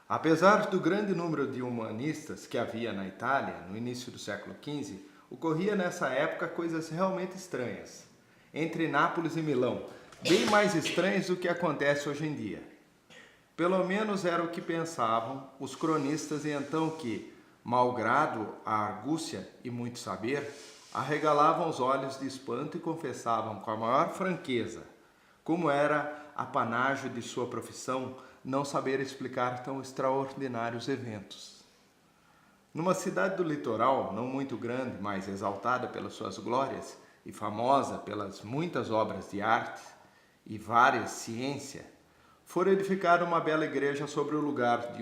Apesar do grande número de humanistas que havia na Itália no início do século XV, ocorria nessa época coisas realmente estranhas. Entre Nápoles e Milão, bem mais estranhas do que acontece hoje em dia. Pelo menos era o que pensavam os cronistas e então que, malgrado a argúcia e muito saber, arregalavam os olhos de espanto e confessavam com a maior franqueza como era apanágio de sua profissão não saber explicar tão extraordinários eventos. Numa cidade do litoral, não muito grande, mas exaltada pelas suas glórias e famosa pelas muitas obras de arte e várias ciência, fora edificada uma bela igreja sobre o lugar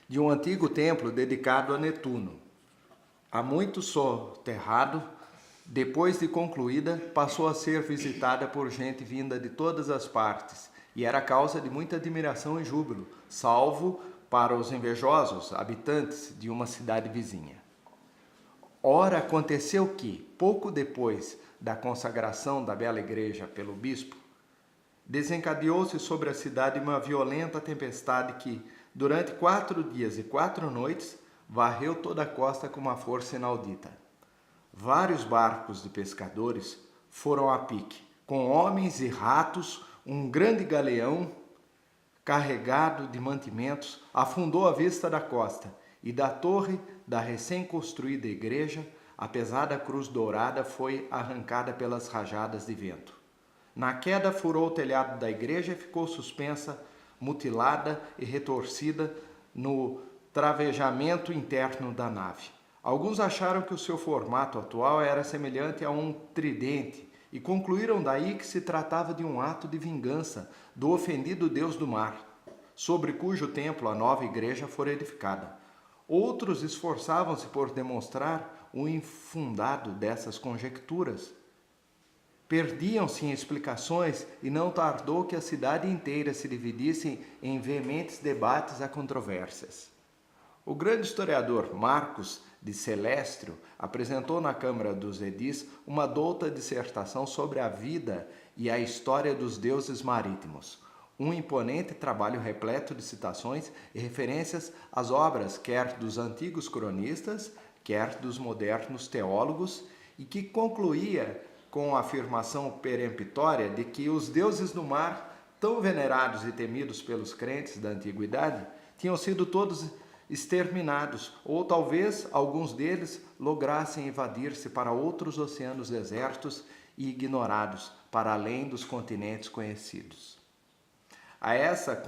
de um antigo templo dedicado a Netuno. Há muito soterrado, depois de concluída, passou a ser visitada por gente vinda de todas as partes e era causa de muita admiração e júbilo, salvo para os invejosos habitantes de uma cidade vizinha. Ora, aconteceu que, pouco depois da consagração da bela igreja pelo bispo, desencadeou-se sobre a cidade uma violenta tempestade que, durante 4 dias e 4 noites, varreu toda a costa com uma força inaudita. Vários barcos de pescadores foram a pique, com homens e ratos, um grande galeão carregado de mantimentos afundou à vista da costa e da torre da recém-construída igreja a pesada cruz dourada foi arrancada pelas rajadas de vento. Na queda furou o telhado da igreja e ficou suspensa, mutilada e retorcida no travejamento interno da nave. Alguns acharam que o seu formato atual era semelhante a um tridente e concluíram daí que se tratava de um ato de vingança do ofendido deus do mar, sobre cujo templo a nova igreja fora edificada. Outros esforçavam-se por demonstrar o infundado dessas conjecturas. Perdiam-se em explicações e não tardou que a cidade inteira se dividisse em veementes debates a controvérsias. O grande historiador Marcos de Celestrio apresentou na Câmara dos Edis uma douta dissertação sobre a vida e a história dos deuses marítimos, um imponente trabalho repleto de citações e referências às obras quer dos antigos cronistas, quer dos modernos teólogos, e que concluía com a afirmação peremptória de que os deuses do mar, tão venerados e temidos pelos crentes da antiguidade, tinham sido todos exterminados, ou talvez alguns deles lograssem evadir-se para outros oceanos desertos e ignorados, para além dos continentes conhecidos. A essa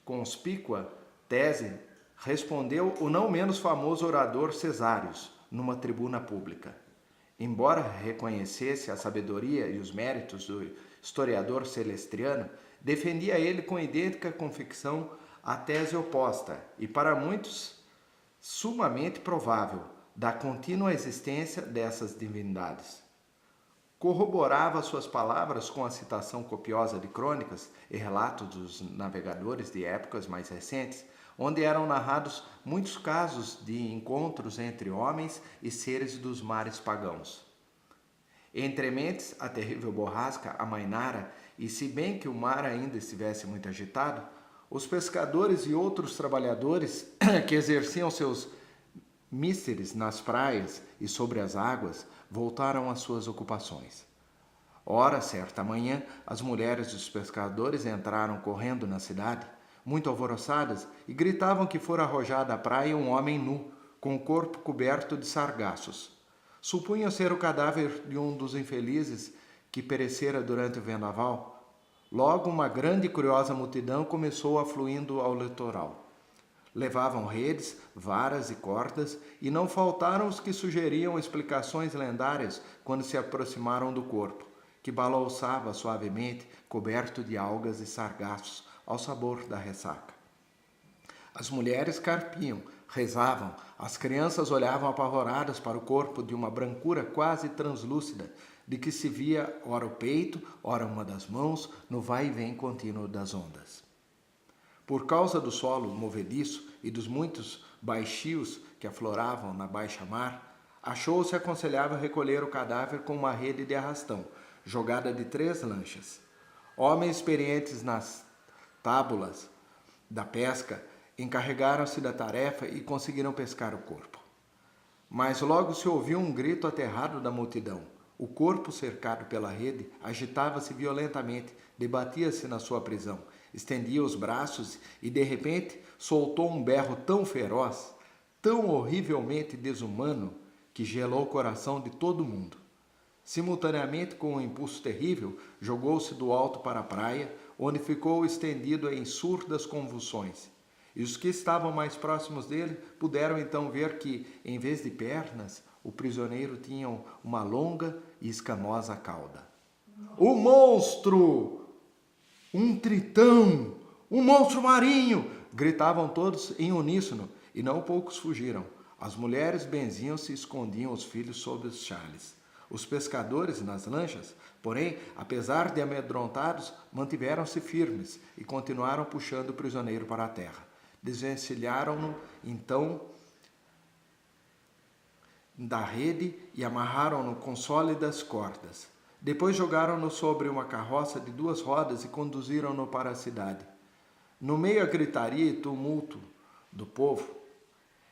conspícua tese respondeu o não menos famoso orador Cesários, numa tribuna pública. Embora reconhecesse a sabedoria e os méritos do historiador celestriano, defendia ele com idêntica convicção a tese oposta, e para muitos sumamente provável, da contínua existência dessas divindades. Corroborava suas palavras com a citação copiosa de crônicas e relatos dos navegadores de épocas mais recentes, onde eram narrados muitos casos de encontros entre homens e seres dos mares pagãos. Entre mentes, a terrível borrasca amainara, e se bem que o mar ainda estivesse muito agitado, os pescadores e outros trabalhadores que exerciam seus místeres nas praias e sobre as águas voltaram às suas ocupações. Ora, certa manhã, as mulheres dos pescadores entraram correndo na cidade, muito alvoroçadas, e gritavam que fora arrojado à praia um homem nu, com o corpo coberto de sargaços. Supunham ser o cadáver de um dos infelizes que perecera durante o vendaval. Logo, uma grande e curiosa multidão começou afluindo ao litoral. Levavam redes, varas e cordas, e não faltaram os que sugeriam explicações lendárias quando se aproximaram do corpo, que balançava suavemente, coberto de algas e sargaços, ao sabor da ressaca. As mulheres carpiam, rezavam, as crianças olhavam apavoradas para o corpo de uma brancura quase translúcida, de que se via ora o peito, ora uma das mãos, no vai e vem contínuo das ondas. Por causa do solo movediço e dos muitos baixios que afloravam na baixa mar, achou-se aconselhável recolher o cadáver com uma rede de arrastão, jogada de 3 lanchas. Homens experientes nas tábulas da pesca encarregaram-se da tarefa e conseguiram pescar o corpo. Mas logo se ouviu um grito aterrado da multidão. O corpo, cercado pela rede, agitava-se violentamente, debatia-se na sua prisão, estendia os braços e, de repente, soltou um berro tão feroz, tão horrivelmente desumano, que gelou o coração de todo mundo. Simultaneamente, com um impulso terrível, jogou-se do alto para a praia, onde ficou estendido em surdas convulsões. E os que estavam mais próximos dele puderam então ver que, em vez de pernas, o prisioneiro tinha uma longa e escamosa cauda. O monstro! Um tritão! Um monstro marinho! Gritavam todos em uníssono, e não poucos fugiram. As mulheres benziam-se e escondiam os filhos sob os xales. Os pescadores nas lanchas, porém, apesar de amedrontados, mantiveram-se firmes e continuaram puxando o prisioneiro para a terra. Desvencilharam-no, então, da rede e amarraram-no com sólidas cordas. Depois jogaram-no sobre uma carroça de 2 rodas e conduziram-no para a cidade. No meio a gritaria e tumulto do povo,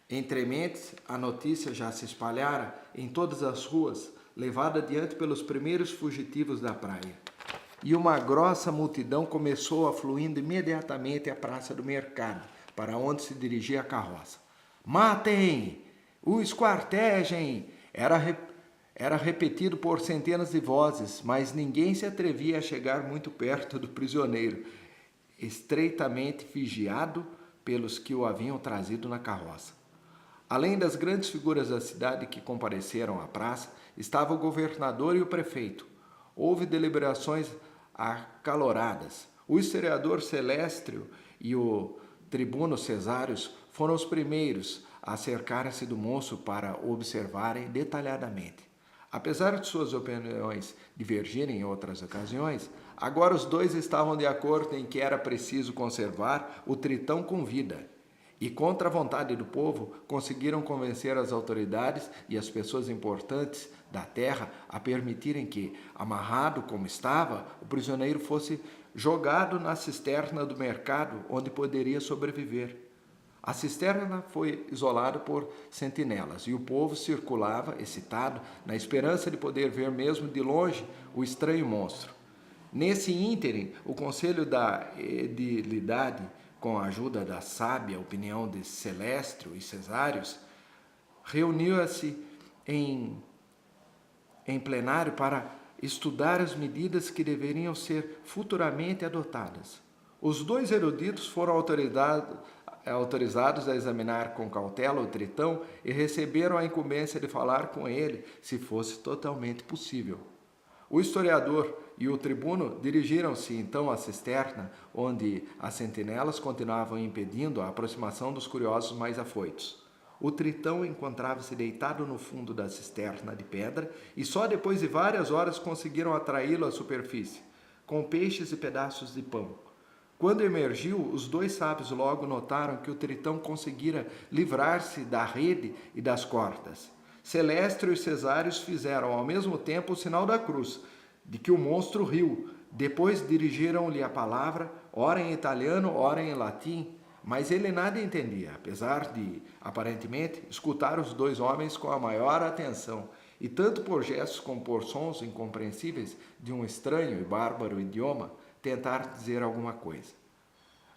entre mentes, a notícia já se espalhara em todas as ruas, levada adiante pelos primeiros fugitivos da praia. E uma grossa multidão começou afluindo imediatamente à praça do mercado, para onde se dirigia a carroça. Matem! O esquartejem! Era repetido por centenas de vozes, mas ninguém se atrevia a chegar muito perto do prisioneiro, estreitamente vigiado pelos que o haviam trazido na carroça. Além das grandes figuras da cidade que compareceram à praça, estava o governador e o prefeito. Houve deliberações acaloradas. O historiador Seléstrio e o tribuno Cesários foram os primeiros a cercarem-se do moço para o observarem detalhadamente. Apesar de suas opiniões divergirem em outras ocasiões, agora os dois estavam de acordo em que era preciso conservar o tritão com vida. E, contra a vontade do povo, conseguiram convencer as autoridades e as pessoas importantes da terra a permitirem que, amarrado como estava, o prisioneiro fosse jogado na cisterna do mercado, onde poderia sobreviver. A cisterna foi isolada por sentinelas e o povo circulava, excitado, na esperança de poder ver mesmo de longe o estranho monstro. Nesse ínterim, o Conselho da Edilidade, com a ajuda da sábia opinião de Seléstrio e Cesários, reuniu-se em plenário para estudar as medidas que deveriam ser futuramente adotadas. Os 2 eruditos foram autorizados a examinar com cautela o tritão e receberam a incumbência de falar com ele, se fosse totalmente possível. O historiador e o tribuno dirigiram-se então à cisterna, onde as sentinelas continuavam impedindo a aproximação dos curiosos mais afoitos. O tritão encontrava-se deitado no fundo da cisterna de pedra e só depois de várias horas conseguiram atraí-lo à superfície, com peixes e pedaços de pão. Quando emergiu, os 2 sábios logo notaram que o tritão conseguira livrar-se da rede e das cordas. Seléstrio e Cesários fizeram ao mesmo tempo o sinal da cruz, de que o monstro riu. Depois dirigiram-lhe a palavra, ora em italiano, ora em latim, mas ele nada entendia, apesar de, aparentemente, escutar os 2 homens com a maior atenção, e tanto por gestos como por sons incompreensíveis de um estranho e bárbaro idioma, tentar dizer alguma coisa.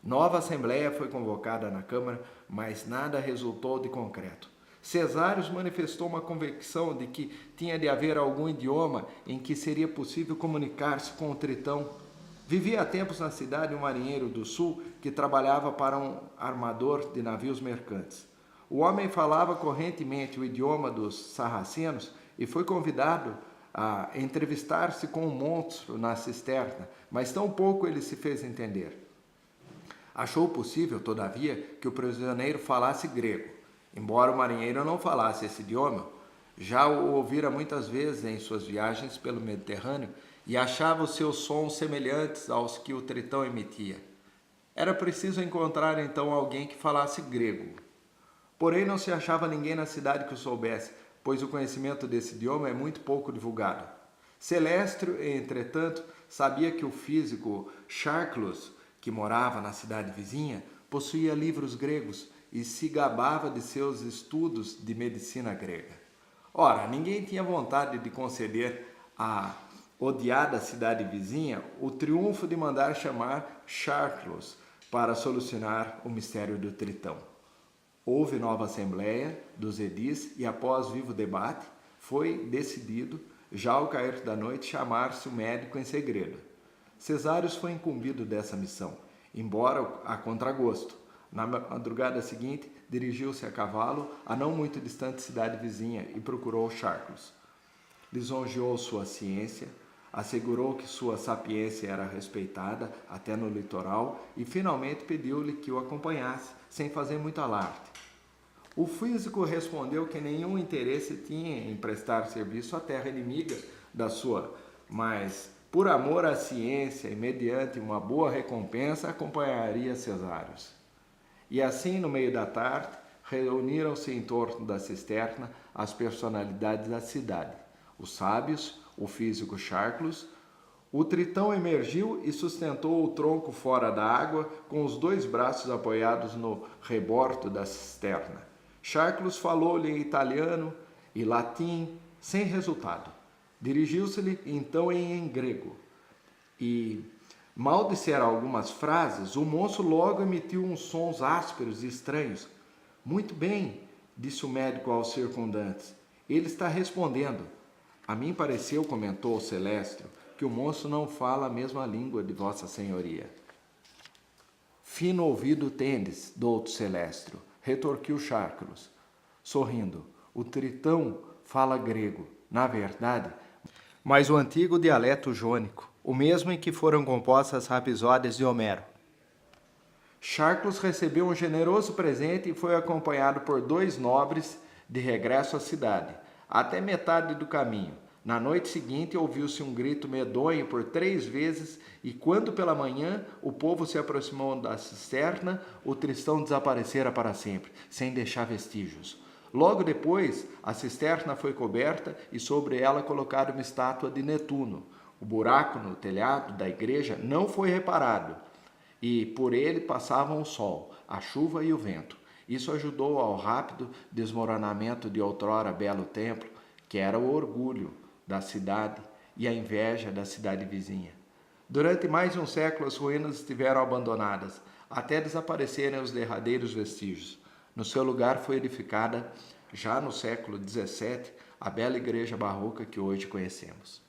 Nova assembleia foi convocada na Câmara, mas nada resultou de concreto. Cesários manifestou uma convicção de que tinha de haver algum idioma em que seria possível comunicar-se com o tritão. Vivia há tempos na cidade um marinheiro do sul que trabalhava para um armador de navios mercantes. O homem falava correntemente o idioma dos sarracenos e foi convidado a entrevistar-se com um monstro na cisterna, mas tão pouco ele se fez entender. Achou possível, todavia, que o prisioneiro falasse grego. Embora o marinheiro não falasse esse idioma, já o ouvira muitas vezes em suas viagens pelo Mediterrâneo e achava os seus sons semelhantes aos que o tritão emitia. Era preciso encontrar então alguém que falasse grego. Porém, não se achava ninguém na cidade que o soubesse, pois o conhecimento desse idioma é muito pouco divulgado. Seléstrio, entretanto, sabia que o físico Charclus, que morava na cidade vizinha, possuía livros gregos e se gabava de seus estudos de medicina grega. Ora, ninguém tinha vontade de conceder à odiada cidade vizinha o triunfo de mandar chamar Charclos para solucionar o mistério do Tritão. Houve nova assembleia dos edis e, após vivo debate, foi decidido, já ao cair da noite, chamar-se o médico em segredo. Cesários foi incumbido dessa missão, embora a contragosto. Na madrugada seguinte, dirigiu-se a cavalo à não muito distante cidade vizinha e procurou Charclos. Lisonjeou sua ciência, assegurou que sua sapiência era respeitada até no litoral e finalmente pediu-lhe que o acompanhasse, sem fazer muito alarde. O físico respondeu que nenhum interesse tinha em prestar serviço à terra inimiga da sua, mas por amor à ciência e mediante uma boa recompensa acompanharia Cesários. E assim, no meio da tarde, reuniram-se em torno da cisterna as personalidades da cidade, os sábios, o físico Charclos. O Tritão emergiu e sustentou o tronco fora da água, com os dois braços apoiados no rebordo da cisterna. Charclos falou-lhe em italiano e latim, sem resultado. Dirigiu-se-lhe então em grego e, mal disser algumas frases, o moço logo emitiu uns sons ásperos e estranhos. Muito bem, disse o médico aos circundantes. Ele está respondendo. A mim pareceu, comentou o Celestro, que o moço não fala a mesma língua de Vossa Senhoria. Fino ouvido tendes, douto Celestro, retorquiu Charclos, sorrindo. O Tritão fala grego, na verdade, mas o antigo dialeto jônico, o mesmo em que foram compostas as Rapisódias de Homero. Charclos recebeu um generoso presente e foi acompanhado por 2 nobres de regresso à cidade, até metade do caminho. Na noite seguinte ouviu-se um grito medonho por 3 vezes e quando pela manhã o povo se aproximou da cisterna, o Tristão desaparecera para sempre, sem deixar vestígios. Logo depois, a cisterna foi coberta e sobre ela colocada uma estátua de Netuno. O buraco no telhado da igreja não foi reparado e por ele passavam o sol, a chuva e o vento. Isso ajudou ao rápido desmoronamento de outrora belo templo, que era o orgulho da cidade e a inveja da cidade vizinha. Durante mais de um século as ruínas estiveram abandonadas, até desaparecerem os derradeiros vestígios. No seu lugar foi edificada, já no século XVII, a bela igreja barroca que hoje conhecemos.